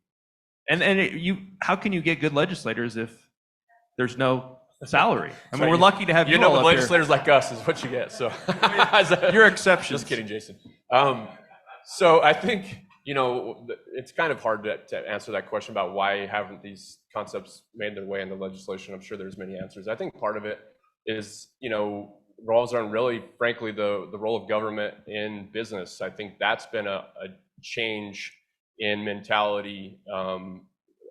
How can you get good legislators if there's no salary? I mean, we're lucky to have you end up all with up here. legislators like us is what you get. So You're exceptions. Just kidding, Jason. So I think, it's kind of hard to answer that question about why haven't these concepts made their way into legislation. I'm sure there's many answers. I think part of it is, revolves around really, frankly, the role of government in business. I think that's been a change in mentality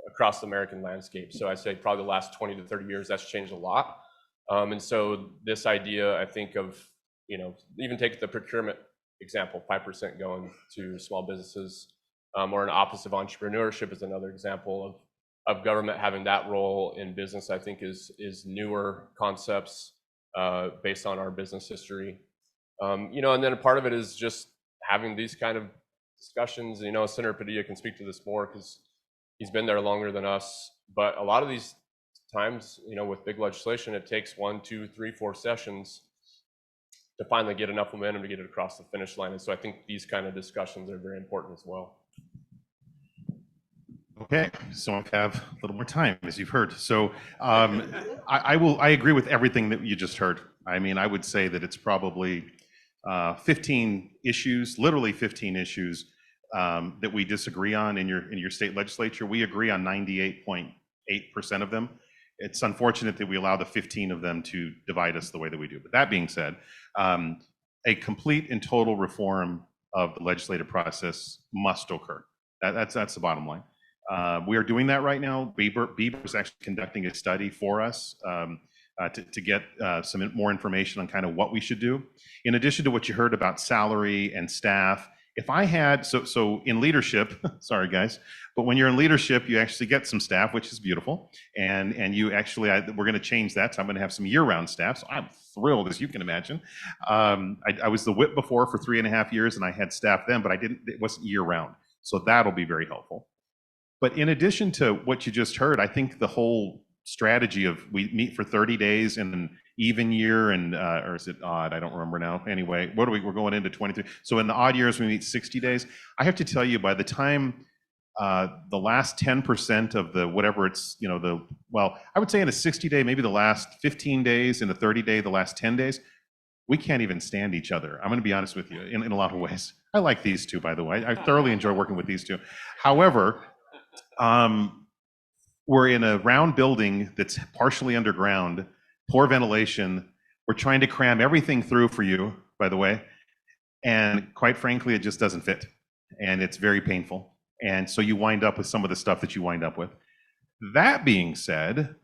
across the American landscape. So I say probably the last 20 to 30 years, that's changed a lot. And so this idea, I think of, even take the procurement example, 5% going to small businesses, or an office of entrepreneurship is another example of government having that role in business, I think is newer concepts based on our business history. And then a part of it is just having these kind of discussions. Senator Padilla can speak to this more because he's been there longer than us. But a lot of these times, with big legislation, it takes 1, 2, 3, 4 sessions to finally get enough momentum to get it across the finish line. And so I think these kind of discussions are very important as well. Okay, so I have a little more time, as you've heard. So I agree with everything that you just heard. I mean, I would say that it's probably 15 issues, literally 15 issues that we disagree on in your state legislature. We agree on 98.8% of them. It's unfortunate that we allow the 15 of them to divide us the way that we do. But that being said, a complete and total reform of the legislative process must occur. That's the bottom line. We are doing that right now. Bieber is actually conducting a study for us to get some more information on kind of what we should do. In addition to what you heard about salary and staff, if I had, so in leadership, sorry guys, but when you're in leadership, you actually get some staff, which is beautiful. And you actually, we're going to change that. So I'm going to have some year-round staff. So I'm thrilled, as you can imagine. I was the whip before for 3.5 years, and I had staff then, but it wasn't year-round. So that'll be very helpful. But in addition to what you just heard, I think the whole strategy of we meet for 30 days in an even year and, or is it odd? I don't remember now. Anyway, we're going into 23. So in the odd years, we meet 60 days. I have to tell you, by the time the last 10% of the, whatever it's, well, I would say in a 60-day, maybe the last 15 days, in a 30-day, the last 10 days, we can't even stand each other. I'm going to be honest with you in a lot of ways. I like these two, by the way. I thoroughly enjoy working with these two. However, we're in a round building that's partially underground, poor ventilation. We're trying to cram everything through for you, by the way. And quite frankly, it just doesn't fit. And it's very painful. And so you wind up with some of the stuff that you wind up with. That being said,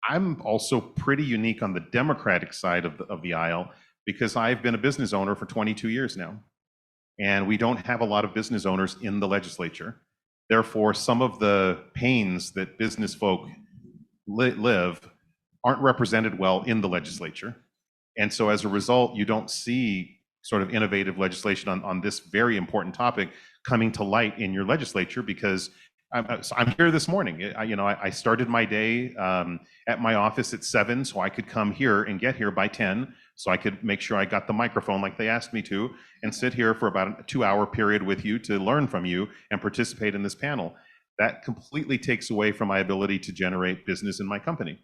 I'm also pretty unique on the Democratic side of the aisle because I've been a business owner for 22 years now. And we don't have a lot of business owners in the legislature. Therefore, some of the pains that business folk live aren't represented well in the legislature. And so as a result, you don't see sort of innovative legislation on this very important topic coming to light in your legislature because I'm here this morning. I started my day at my office at 7 so I could come here and get here by 10 so I could make sure I got the microphone like they asked me to and sit here for about a 2-hour period with you to learn from you and participate in this panel. That completely takes away from my ability to generate business in my company.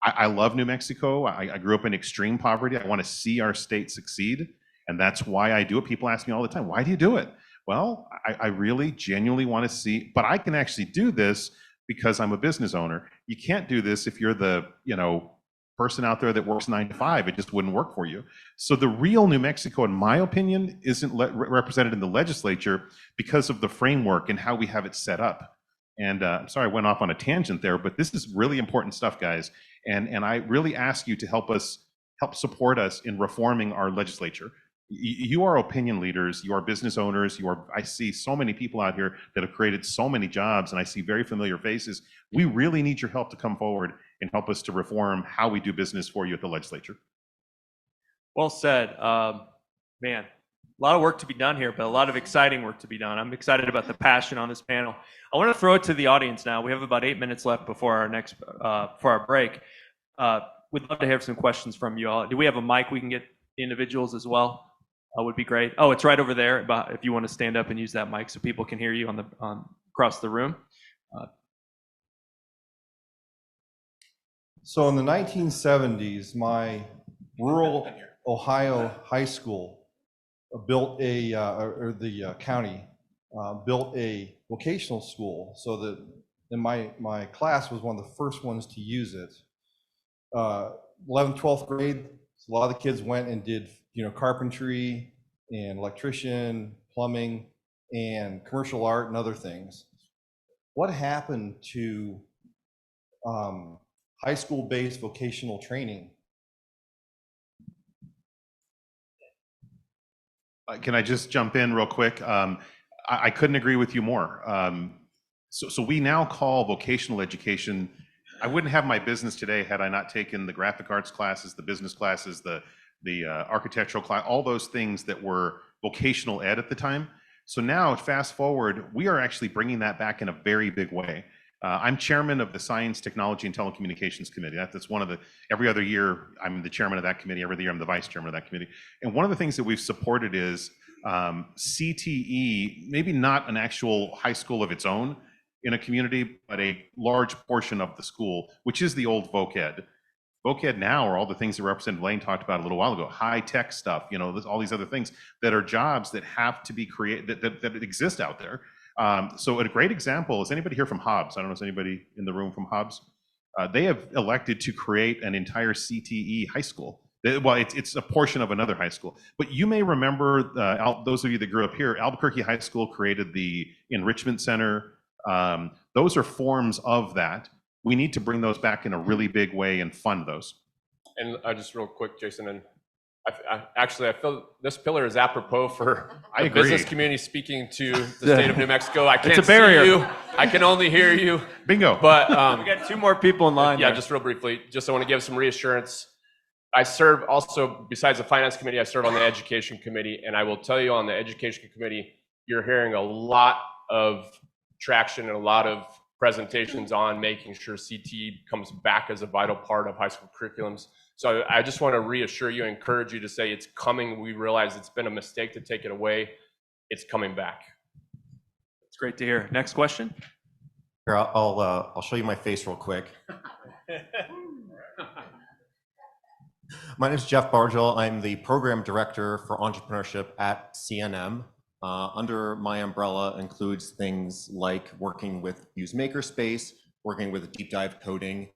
I love New Mexico. I grew up in extreme poverty. I want to see our state succeed. And that's why I do it. People ask me all the time, why do you do it? Well, I really genuinely want to see, but I can actually do this because I'm a business owner. You can't do this if you're the, person out there that works 9 to 5. It just wouldn't work for you. So the real New Mexico, in my opinion, isn't represented in the legislature because of the framework and how we have it set up. And I'm sorry I went off on a tangent there, but this is really important stuff, guys. And I really ask you to help support us in reforming our legislature. You are opinion leaders, you are business owners, I see so many people out here that have created so many jobs, and I see very familiar faces. We really need your help to come forward and help us to reform how we do business for you at the legislature. Well said. Man, a lot of work to be done here, but a lot of exciting work to be done. I'm excited about the passion on this panel. I want to throw it to the audience now. We have about 8 minutes left before our break. We'd love to have some questions from you all. Do we have a mic we can get individuals as well? would be great. Oh, it's right over there. But if you want to stand up and use that mic so people can hear you across the room. So in the 1970s, my rural Ohio high school built the county built a vocational school, so that in my class was one of the first ones to use it. 11th, 12th grade, a lot of the kids went and did, carpentry and electrician, plumbing, and commercial art and other things. What happened to high school-based vocational training? Can I just jump in real quick? I couldn't agree with you more. So we now call vocational education, I wouldn't have my business today had I not taken the graphic arts classes, the business classes, the architectural class, all those things that were vocational ed at the time. So now, fast forward, we are actually bringing that back in a very big way. I'm chairman of the Science, Technology, and Telecommunications Committee. That's one of the, every other year, I'm the chairman of that committee. Every other year, I'm the vice chairman of that committee. And one of the things that we've supported is CTE, maybe not an actual high school of its own in a community, but a large portion of the school, which is the old voc ed. Voc ed now are all the things that Representative Lane talked about a little while ago, high-tech stuff, all these other things that are jobs that have to be created, that exist out there. So a great example is, anybody here from Hobbs? I don't know if there's anybody in the room from Hobbs. They have elected to create an entire CTE high school. Well, it's a portion of another high school. But you may remember, those of you that grew up here, Albuquerque High School created the Enrichment Center. Those are forms of that. We need to bring those back in a really big way and fund those. And just real quick, Jason, and I feel this pillar is apropos for the business community speaking to the state of New Mexico. I can't see you. I can only hear you. Bingo. But we got 2 more people in line. Yeah, just real briefly, I want to give some reassurance. I serve also, besides the finance committee, I serve on the education committee. And I will tell you, on the education committee, you're hearing a lot of traction and a lot of presentations on making sure CTE comes back as a vital part of high school curriculums. So I just want to reassure you, encourage you to say it's coming. We realize it's been a mistake to take it away. It's coming back. It's great to hear. Next question. Here, I'll show you my face real quick. My name is Jeff Bargel. I'm the program director for entrepreneurship at CNM. Under my umbrella includes things like working with Fuse Makerspace, working with Deep Dive Coding,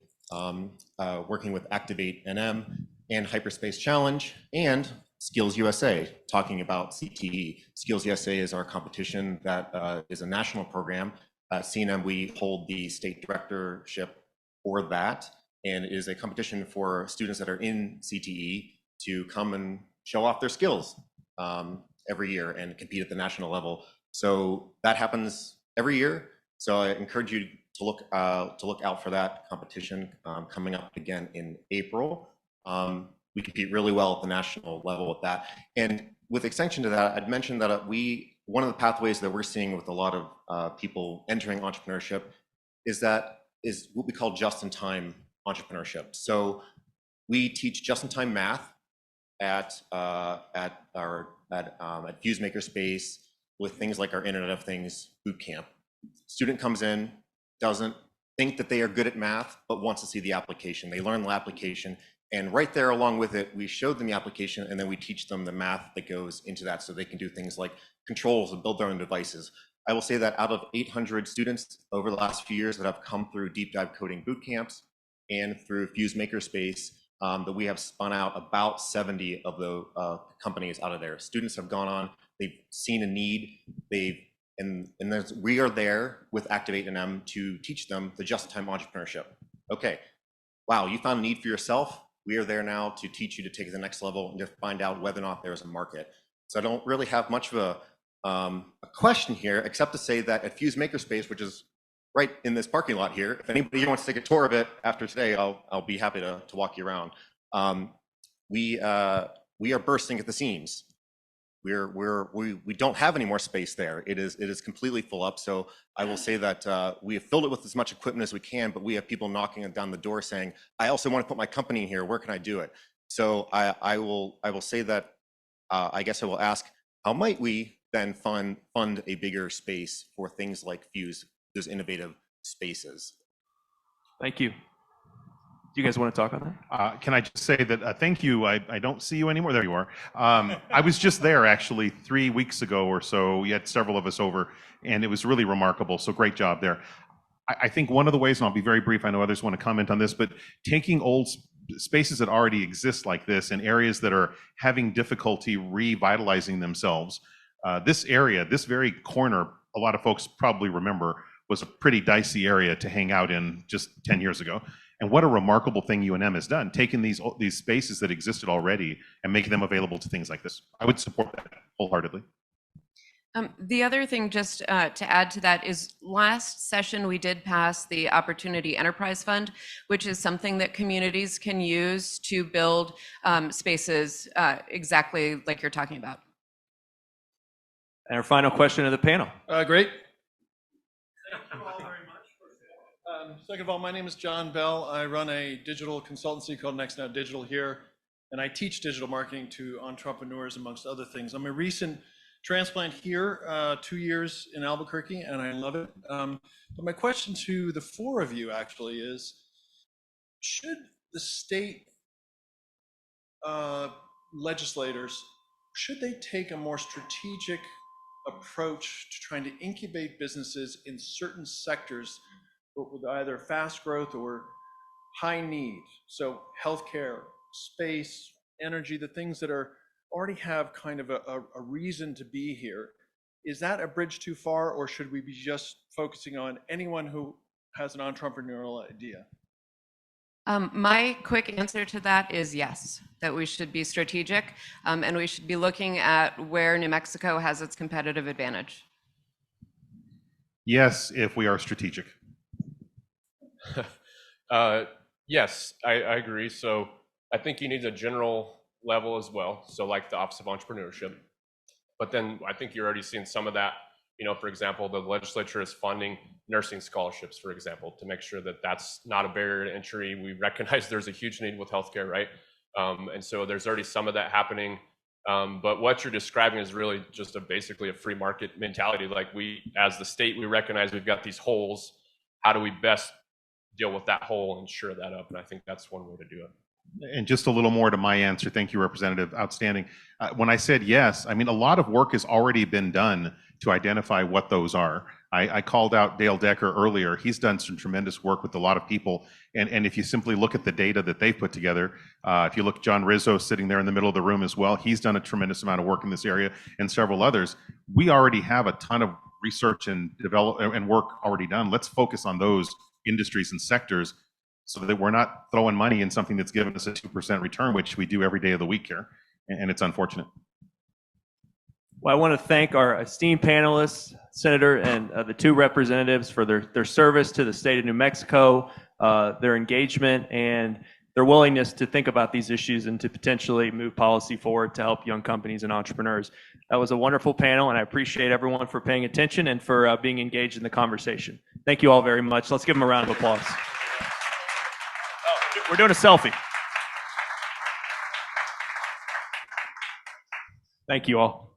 working with Activate NM and Hyperspace Challenge, and Skills USA, talking about CTE. Skills USA is our competition that is a national program. At CNM, we hold the state directorship for that, and it is a competition for students that are in CTE to come and show off their skills every year and compete at the national level. So that happens every year. So I encourage you to look out for that competition coming up again in April. We compete really well at the national level with that. And with extension to that, I'd mentioned that one of the pathways that we're seeing with a lot of people entering entrepreneurship is what we call just-in-time entrepreneurship. So we teach just-in-time math at Fuse Makerspace with things like our Internet of Things bootcamp. Student comes in, doesn't think that they are good at math, but wants to see the application. They learn the application, and right there along with it, we show them the application, and then we teach them the math that goes into that so they can do things like controls and build their own devices. I will say that out of 800 students over the last few years that have come through Deep Dive Coding bootcamps and through Fuse Makerspace, that we have spun out about 70 of the companies out of there. Students have gone on, they've seen a need, we are there with Activate NM to teach them the just-in-time entrepreneurship. Okay, wow, you found a need for yourself. We are there now to teach you to take it to the next level and to find out whether or not there's a market. So I don't really have much of a question here, except to say that at Fuse Makerspace, which is right in this parking lot here, if anybody here wants to take a tour of it after today, I'll be happy to walk you around. We are bursting at the seams. We don't have any more space there. It is completely full up. So I will say that we have filled it with as much equipment as we can, but we have people knocking down the door saying, I also want to put my company in here. Where can I do it? So I will say that I guess I will ask, how might we then fund a bigger space for things like Fuse, those innovative spaces? Thank you. Do you guys want to talk on that? Can I just say that thank you. I don't see you anymore. There you are. I was just there actually 3 weeks ago or so. We had several of us over, and it was really remarkable. So great job there. I think one of the ways, and I'll be very brief, I know others want to comment on this, but taking old spaces that already exist like this in areas that are having difficulty revitalizing themselves. This area, this very corner, a lot of folks probably remember, was a pretty dicey area to hang out in just 10 years ago. And what a remarkable thing UNM has done, taking these spaces that existed already and making them available to things like this. I would support that wholeheartedly. The other thing, just to add to that, is last session we did pass the Opportunity Enterprise Fund, which is something that communities can use to build spaces exactly like you're talking about. And our final question of the panel. Great. Thank you all very much. Second of all, my name is John Bell. I run a digital consultancy called Next Now Digital here, and I teach digital marketing to entrepreneurs, amongst other things. I'm a recent transplant here, 2 years in Albuquerque, and I love it. But my question to the four of you actually is, should the state legislators, should they take a more strategic approach to trying to incubate businesses in certain sectors with either fast growth or high need? So healthcare, space, energy, the things that are already have kind of a reason to be here. Is that a bridge too far, or should we be just focusing on anyone who has an entrepreneurial idea? My quick answer to that is yes, that we should be strategic, and we should be looking at where New Mexico has its competitive advantage. Yes, if we are strategic. Yes, I agree. So I think you need a general level as well. So like the Office of Entrepreneurship. But then I think you're already seeing some of that. You know, for example, the legislature is funding nursing scholarships, for example, to make sure that that's not a barrier to entry. We recognize there's a huge need with healthcare, right? And so there's already some of that happening. But what you're describing is really just basically a free market mentality. Like we, as the state, we recognize we've got these holes. How do we best deal with that hole and shore that up? And I think that's one way to do it. And just a little more to my answer. Thank you, Representative. Outstanding. When I said yes, I mean, a lot of work has already been done to identify what those are. I called out Dale Decker earlier. He's done some tremendous work with a lot of people. And if you simply look at the data that they've put together, if you look, John Rizzo sitting there in the middle of the room as well, he's done a tremendous amount of work in this area, and several others. We already have a ton of research and develop and work already done. Let's focus on those industries and sectors so that we're not throwing money in something that's given us a 2% return, which we do every day of the week here. And it's unfortunate. Well, I want to thank our esteemed panelists, Senator, and the two representatives for their service to the state of New Mexico, their engagement, and their willingness to think about these issues and to potentially move policy forward to help young companies and entrepreneurs. That was a wonderful panel, and I appreciate everyone for paying attention and for being engaged in the conversation. Thank you all very much. Let's give them a round of applause. We're doing a selfie. Thank you all.